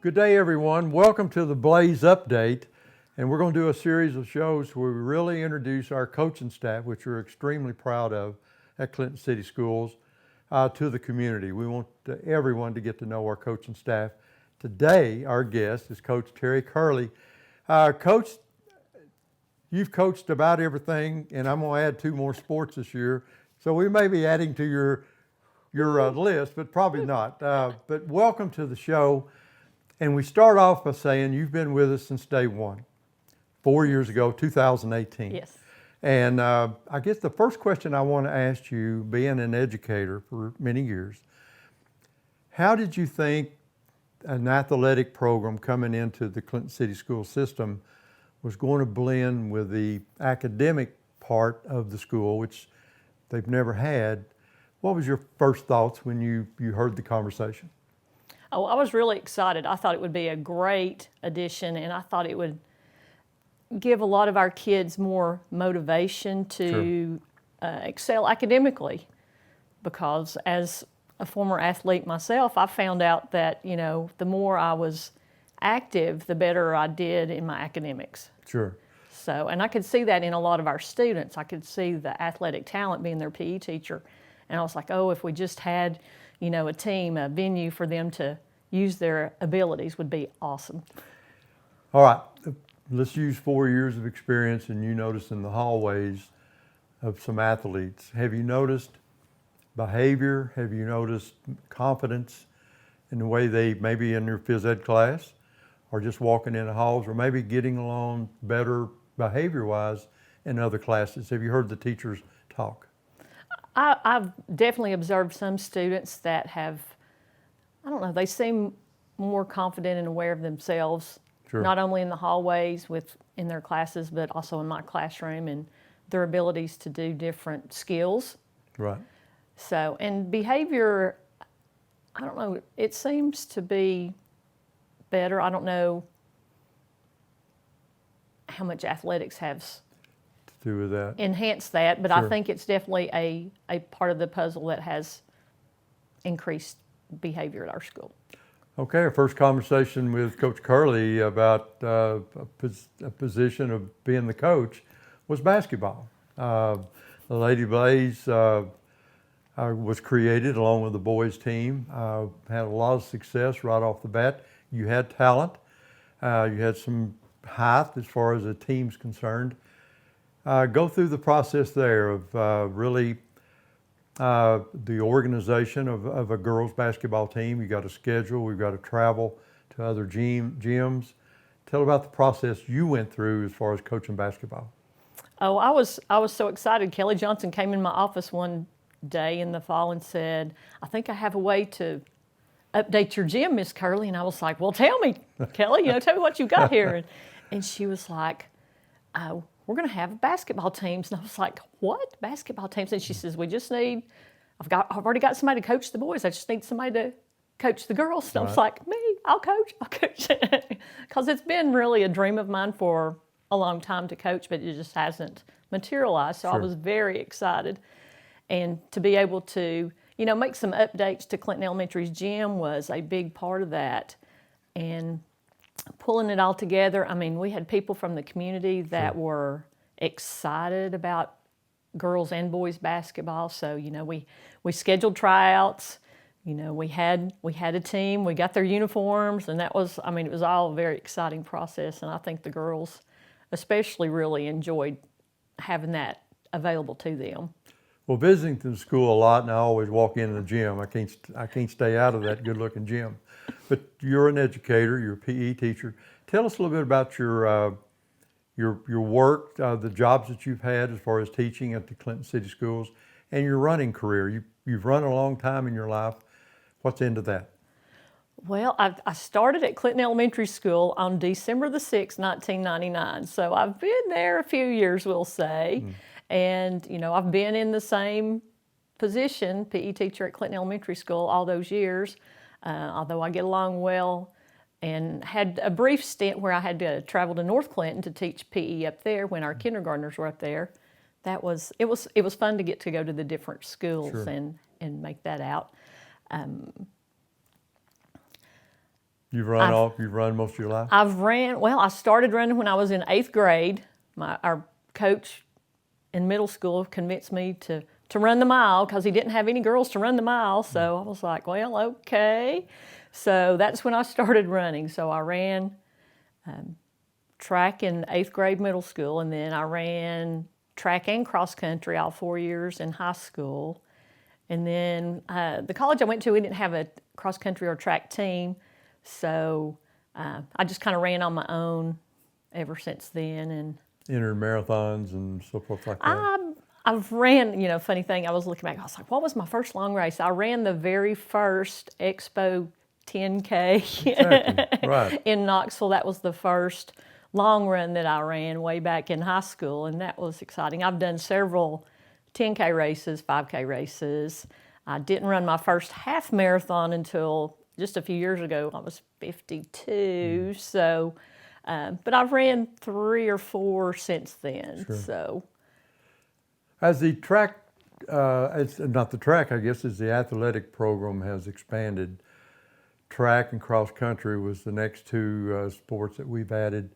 Good day, everyone. Welcome to the Blaze Update. And we're going to do a series of shows where we really introduce our coaching staff, which we're extremely proud of at Clinton City Schools, to the community. We want everyone to get to know our coaching staff. Today, our guest is Coach Terri Kerley. Coach, you've coached about everything, and I'm going to add 2 more sports this year. So we may be adding to your list, but probably not. But welcome to the show. And we start off by saying you've been with us since day one, 4 years ago, 2018. Yes. And I guess the first question I want to ask you, being an educator for many years, how did you think an athletic program coming into the Clinton City school system was going to blend with the academic part of the school, which they've never had? What was your first thoughts when you heard the conversation? Oh, I was really excited. I thought it would be a great addition, and I thought it would give a lot of our kids more motivation to excel academically. Because as a former athlete myself, I found out that, the more I was active, the better I did in my academics. Sure. So, and I could see that in a lot of our students. I could see the athletic talent being their PE teacher. And I was like, oh, if we just had, a team, a venue for them to use their abilities would be awesome. All right, let's use 4 years of experience, and you noticed in the hallways of some athletes. Have you noticed behavior? Have you noticed confidence in the way they maybe in their phys ed class or just walking in the halls, or maybe getting along better behavior-wise in other classes? Have you heard the teachers talk? I've definitely observed some students that have, they seem more confident and aware of themselves, not only in the hallways in their classes, but also in my classroom, and their abilities to do different skills. Right. So, and behavior, it seems to be better. I don't know how much athletics has do with that. Enhance that, but I think it's definitely a part of the puzzle that has increased behavior at our school. Okay, our first conversation with Coach Kerley about a position of being the coach was basketball. The Lady Blaze was created along with the boys team, had a lot of success right off the bat. You had talent, you had some height as far as the team's concerned. Go through the process there of really the organization of a girls basketball team. You got a schedule, we've got to travel to other gyms. Tell about the process you went through as far as coaching basketball. Oh, I was so excited. Kelly Johnson came in my office one day in the fall and said, I think I have a way to update your gym, Miss Kerley. And I was like, well, tell me, Kelly, tell me what you got here. And she was like, we're going to have basketball teams. And I was like, what? Basketball teams? And she says, we just need, I've already got somebody to coach the boys. I just need somebody to coach the girls. And I was like, me, I'll coach. Because it's been really a dream of mine for a long time to coach, but it just hasn't materialized. So I was very excited. And to be able to, make some updates to Clinton Elementary's gym was a big part of that. And pulling it all together, we had people from the community that were excited about girls and boys basketball. So, we scheduled tryouts. We had a team. We got their uniforms, and that was, it was all a very exciting process. And I think the girls especially really enjoyed having that available to them. Well, visiting the school a lot, and I always walk into the gym. I can't stay out of that good-looking gym. But you're an educator, you're a PE teacher. Tell us a little bit about your work, the jobs that you've had as far as teaching at the Clinton City Schools, and your running career. You've run a long time in your life. What's into that? Well, I started at Clinton Elementary School on December the 6th, 1999. So I've been there a few years, we'll say. And, I've been in the same position, PE teacher at Clinton Elementary School, all those years. Although I get along well, and had a brief stint where I had to travel to North Clinton to teach PE up there when our kindergartners were up there. It was fun to get to go to the different schools and make that out. You've run most of your life? I started running when I was in 8th grade. Our coach in middle school convinced me to run the mile because he didn't have any girls to run the mile. So I was like, well, okay. So that's when I started running. So I ran track in 8th grade middle school, and then I ran track and cross country all 4 years in high school. And then the college I went to, we didn't have a cross country or track team. So I just kind of ran on my own ever since then. And Entered marathons and so forth like that? I've ran, funny thing, I was looking back, I was like, what was my first long race? I ran the very first Expo 10K Exactly. Right. in Knoxville. That was the first long run that I ran way back in high school, and that was exciting. I've done several 10K races, 5K races. I didn't run my first half marathon until just a few years ago. I was 52, so, but I've ran 3 or 4 since then. Sure. So, As the track, it's not the track, I guess, as the athletic program has expanded, track and cross country was the next two sports that we've added.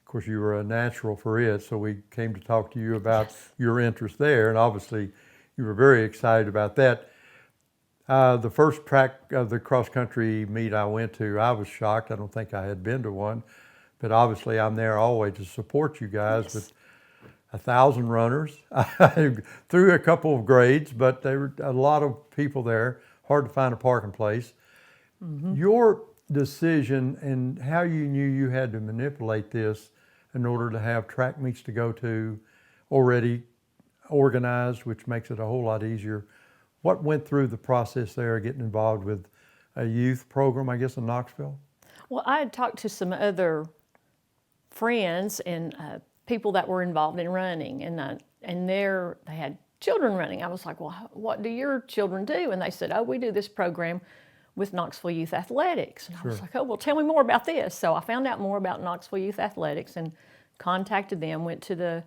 Of course, you were a natural for it, so we came to talk to you about your interest there, and obviously you were very excited about that. The first track of the cross-country meet I went to, I was shocked. I don't think I had been to one, but obviously I'm there always to support you guys with 1,000 runners through a couple of grades, but there were a lot of people there, hard to find a parking place. Mm-hmm. Your decision and how you knew you had to manipulate this in order to have track meets to go to already organized, which makes it a whole lot easier. What went through the process there, getting involved with a youth program, I guess, in Knoxville? Well, I had talked to some other friends and people that were involved in running, and they had children running. I was like, well, what do your children do? And they said, oh, we do this program with Knoxville Youth Athletics. And I was like, oh, well, tell me more about this. So I found out more about Knoxville Youth Athletics and contacted them, went to the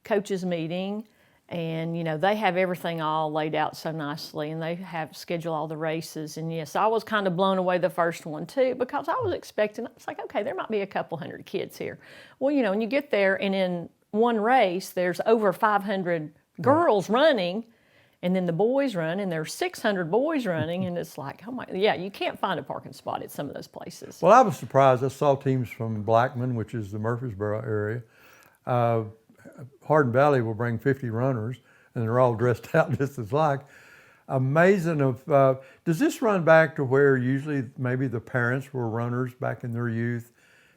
coaches meeting, and, they have everything all laid out so nicely, and they have scheduled all the races. And yes, I was kind of blown away the first one too, because I was expecting, I was like, okay, there might be a couple hundred kids here. Well, when you get there and in one race, there's over 500 girls running, and then the boys run, and there's 600 boys running, and it's like, oh my, yeah, you can't find a parking spot at some of those places. Well, I was surprised. I saw teams from Blackman, which is the Murfreesboro area. Hardin Valley will bring 50 runners, and they're all dressed out just as like. Amazing. Does this run back to where usually maybe the parents were runners back in their youth,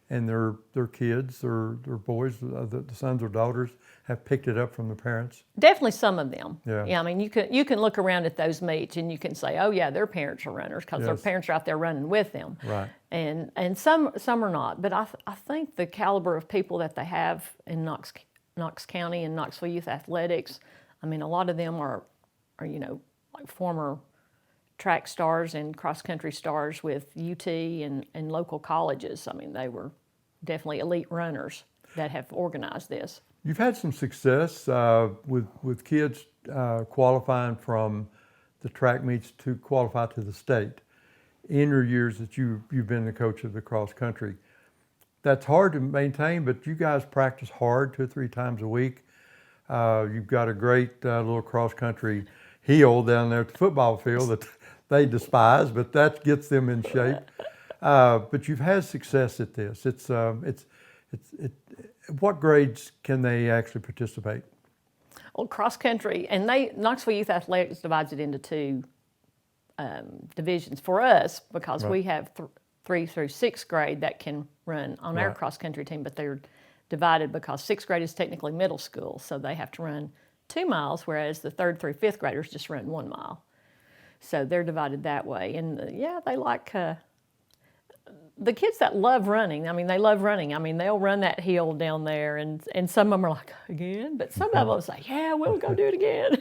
and their kids or their boys, the sons or daughters, have picked it up from the parents? Definitely some of them. Yeah. I mean, you can look around at those meets and you can say, oh yeah, their parents are runners because their parents are out there running with them. Right. And some are not. But I think the caliber of people that they have in Knox County and Knoxville Youth Athletics, I mean, a lot of them are like former track stars and cross-country stars with UT and local colleges. I mean, they were definitely elite runners that have organized this. You've had some success with kids qualifying from the track meets to qualify to the state in your years that you've been the coach of the cross-country. That's hard to maintain, but you guys practice hard 2 or 3 times a week. You've got a great little cross-country hill down there at the football field that they despise, but that gets them in shape. But you've had success at this. What grades can they actually participate? Well, cross country, and Knoxville Youth Athletics divides it into 2 divisions for us because we have 3 through 6th grade that can run on our cross country team, but they're divided because 6th grade is technically middle school, so they have to run 2 miles, whereas the 3rd through 5th graders just run 1 mile. So they're divided that way. And they like the kids that love running. I mean, they love running. I mean, they'll run that hill down there, and some of them are like, again? But some of them say, yeah, we'll go do it again.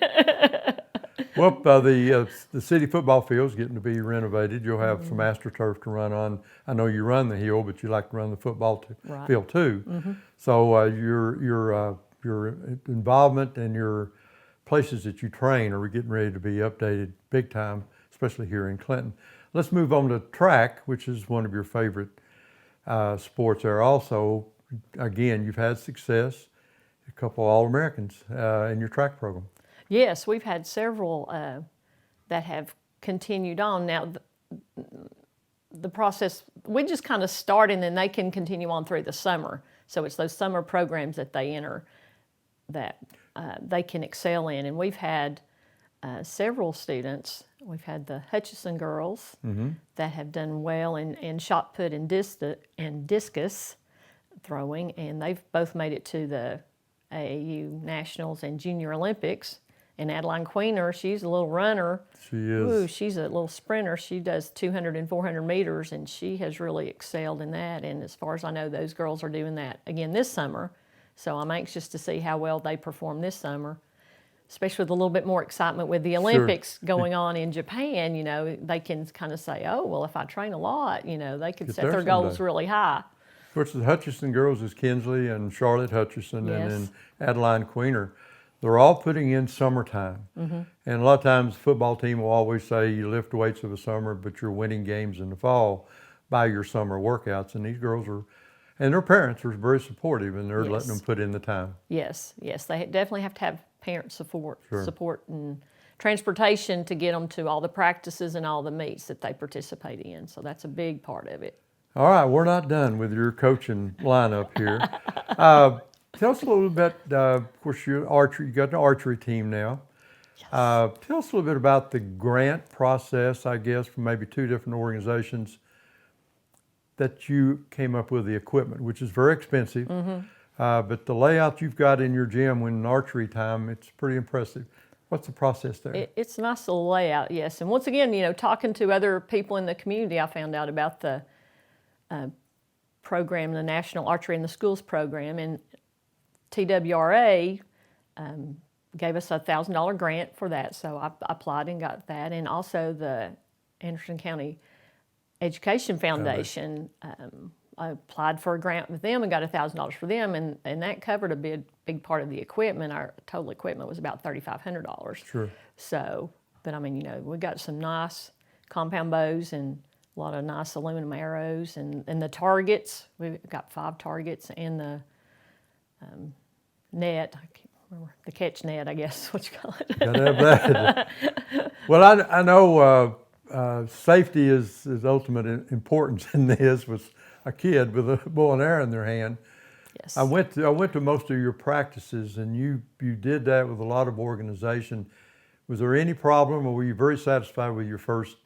Well, the city football field's getting to be renovated. You'll have some AstroTurf to run on. I know you run the hill, but you like to run the football field too. Mm-hmm. So your involvement and your places that you train are getting ready to be updated big time, especially here in Clinton. Let's move on to track, which is one of your favorite sports there also. Again, you've had success, a couple All-Americans in your track program. Yes, we've had several that have continued on. Now, the process, we just kind of start and then they can continue on through the summer. So it's those summer programs that they enter that they can excel in. And we've had several students. We've had the Hutchison girls that have done well in shot put and discus throwing, and they've both made it to the AAU Nationals and Junior Olympics. And Adeline Queener, she's a little runner. She is. Ooh, she's a little sprinter. She does 200 and 400 meters, and she has really excelled in that. And as far as I know, those girls are doing that again this summer. So I'm anxious to see how well they perform this summer, especially with a little bit more excitement with the Olympics going on in Japan. You know, they can kind of say, oh, well, if I train a lot, you know, they could set their goals really high. Of course, the Hutchison girls is Kinsley and Charlotte Hutchison, and then Adeline Queener. They're all putting in summertime. And a lot of times the football team will always say you lift weights of the summer, but you're winning games in the fall by your summer workouts. And these girls are, and their parents are very supportive, and they're letting them put in the time. Yes, yes. They definitely have to have parent support and transportation to get them to all the practices and all the meets that they participate in. So that's a big part of it. All right, we're not done with your coaching lineup here. Tell us a little bit, of course, you got an archery team now. Yes. Tell us a little bit about the grant process, I guess, from maybe two different organizations that you came up with the equipment, which is very expensive. But the layout you've got in your gym when archery time, it's pretty impressive. What's the process there? It's a nice little layout, yes. And once again, you know, talking to other people in the community, I found out about the program, the National Archery in the Schools program, and TWRA gave us a $1,000 grant for that, so I applied and got that. And also the Anderson County Education Foundation, I applied for a grant with them and got $1,000 for them, and that covered a big part of the equipment. Our total equipment was about $3,500. Sure. So, but I mean, you know, we got some nice compound bows and a lot of nice aluminum arrows, and the targets. We got 5 targets, and the net. I can't remember, the catch net, I guess is what you call it. Gotta have that. Well, I know safety is ultimate importance in this. With a kid with a bow and arrow in their hand. Yes. I went to most of your practices, and you did that with a lot of organization. Was there any problem, or were you very satisfied with your first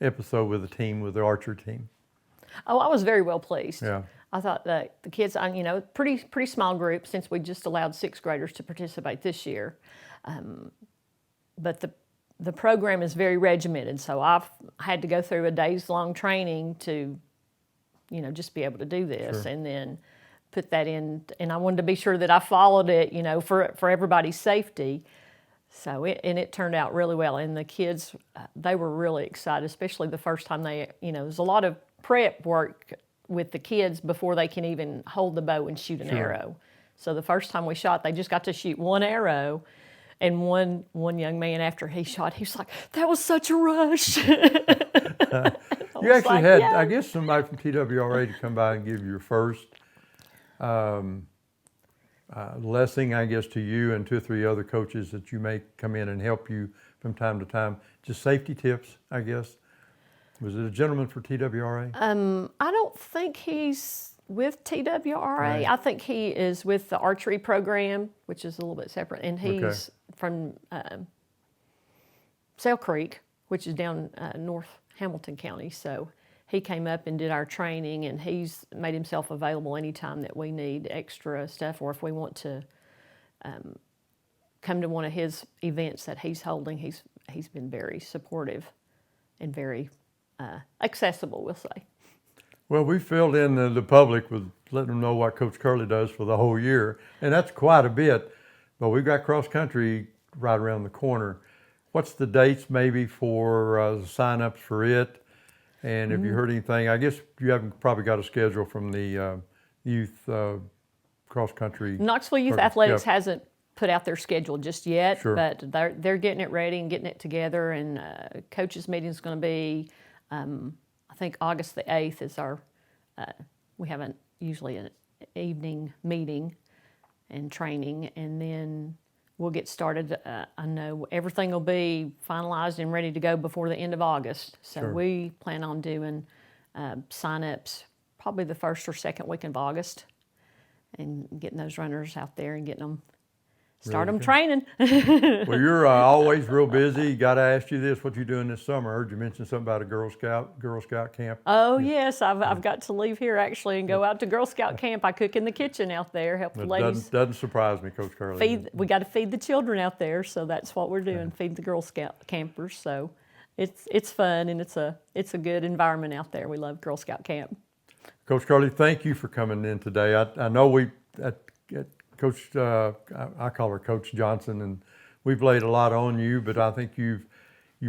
episode with the team, with the archer team? Oh, I was very well pleased. Yeah. I thought that the kids, you know, pretty small group, since we just allowed 6th graders to participate this year. But the program is very regimented, so I've had to go through a days-long training to, you know, just be able to do this, and then put that in. And I wanted to be sure that I followed it, you know, for everybody's safety. So it turned out really well, and the kids, they were really excited, especially the first time they, you know, there's a lot of prep work with the kids before they can even hold the bow and shoot an arrow. So the first time we shot, they just got to shoot one arrow, and one young man, after he shot, he was like, "That was such a rush." You actually had, I guess, somebody from TWRA to come by and give your first lesson, I guess, to you and 2 or 3 other coaches that you may come in and help you from time to time. Just safety tips, I guess. Was it a gentleman for TWRA? I don't think he's with TWRA. Right. I think he is with the archery program, which is a little bit separate, and he's from Sail Creek, which is down North Hamilton County. So he came up and did our training, and he's made himself available anytime that we need extra stuff, or if we want to come to one of his events that he's holding. He's been very supportive and very accessible, we'll say. Well, we filled in the public with letting them know what Coach Kerley does for the whole year, and that's quite a bit. But we've got cross country right around the corner. What's the dates maybe for the sign-ups for it? And have you heard anything? I guess you haven't probably got a schedule from the youth cross country. Knoxville Youth Athletics hasn't put out their schedule just yet, Sure. but they're getting it ready and getting it together. And coaches meeting is going to be I think August the 8th is our, we have usually an evening meeting and training, and then we'll get started. I know everything will be finalized and ready to go before the end of August. So Sure. we plan on doing sign-ups probably the first or second week of August, and getting those runners out there and getting them, start them training. Well, you're always real busy. Got to ask you this: what you doing this summer? I heard you mention something about a Girl Scout camp. Oh yes, I've got to leave here actually and go out to Girl Scout camp. I cook in the kitchen out there, help the It ladies doesn't surprise me, Coach Kerley. we got to feed the children out there, so that's what we're doing, feed the Girl Scout campers. So it's fun, and it's a good environment out there. We love Girl Scout camp. Coach Kerley, thank you for coming in today. I know at Coach, I call her Coach Johnson, and we've laid a lot on you, but I think you've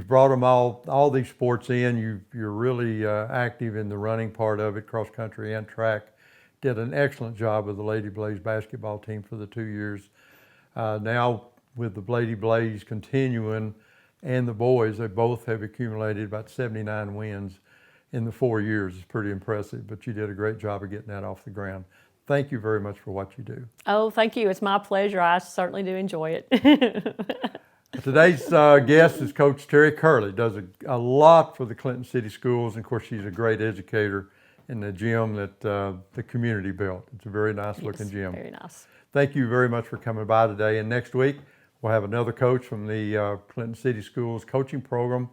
brought them all these sports in. You're really active in the running part of it, cross country and track. Did an excellent job with the Lady Blaze basketball team for the 2 years. Now with the Lady Blaze continuing and the boys, they both have accumulated about 79 wins in the 4 years. It's pretty impressive, but you did a great job of getting that off the ground. Thank you very much for what you do. Oh, thank you. It's my pleasure. I certainly do enjoy it. Today's guest is Coach Terri Kerley. Does a lot for the Clinton City Schools, and of course she's a great educator in the gym that the community built. It's a very nice looking gym. Very nice. Thank you very much for coming by today, and next week we'll have another coach from the Clinton City Schools coaching program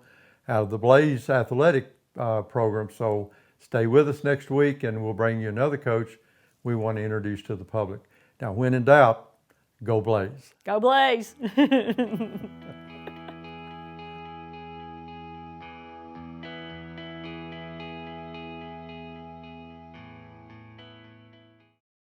out of the Blaze Athletic program. So stay with us next week, and we'll bring you another coach we want to introduce to the public. Now, when in doubt, go Blaze. Go Blaze.